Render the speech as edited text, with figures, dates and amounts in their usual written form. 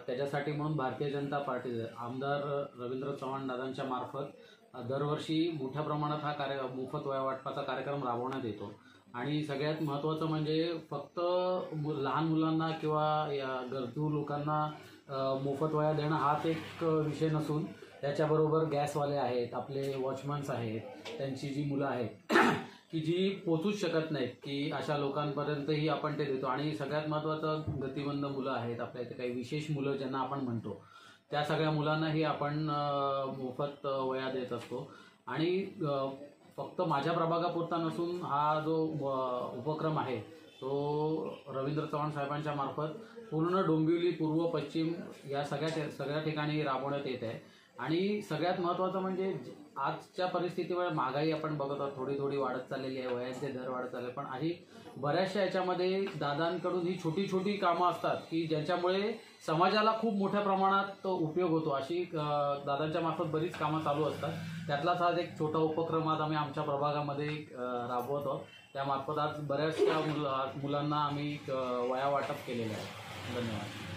त्याच्यासाठी म्हणून भारतीय जनता पार्टी आमदार रवींद्र चव्हाण दादांच्या मार्फत दरवर्षी मोठ्या प्रमाणात हा मोफत वह्या वाटपाचा कार्यक्रम राबवण्यात येतो। आणि सगळ्यात महत्त्वाचं म्हणजे फक्त लहान मुलांना किंवा या गरजू लोकांना मोफत वह्या देणं हाच एक विषय नसून त्याच्याबरोबर गॅसवाले आहेत, आपले वॉचमन्स आहेत, त्यांची जी मुलं आहेत की जी पोचूच शकत नाहीत की अशा लोकांपर्यंतही आपण ते देतो। आणि सगळ्यात महत्त्वाचं गतिमंद मुलं आहेत, आपल्या इथे काही विशेष मुलं ज्यांना आपण म्हणतो त्या सगळ्या मुलांनाही आपण मोफत वह्या देत असतो। आणि फक्त माझ्या प्रभागापुरता नसून हा जो उपक्रम आहे तो रवींद्र चव्हाण साहेबांच्या मार्फत पूर्ण डोंबिवली, पूर्व, पश्चिम या सगळ्या ठिकाणी राबवण्यात येत आहे। आणि सगळ्यात महत्त्वाचं म्हणजे आजच्या परिस्थितीवर महागाई आपण बघत आहोत, थोडी थोडी वाढत चाललेली आहे, वह्यांचे दर वाढत चालले, पण अशी बऱ्याचशा याच्यामध्ये दादांकडून ही छोटी छोटी कामं असतात की ज्यांच्यामुळे समाजाला खूप मोठ्या प्रमाणात उपयोग होतो। अशी दादांच्या मार्फत बरीच कामं चालू असतात। त्यातलाच आज एक छोटा उपक्रम आज आम्ही आमच्या प्रभागामध्ये राबवत आहोत। त्यामार्फत आज बऱ्याचशा मुलांना आम्ही वह्या वाटप केलेल्या आहे। धन्यवाद।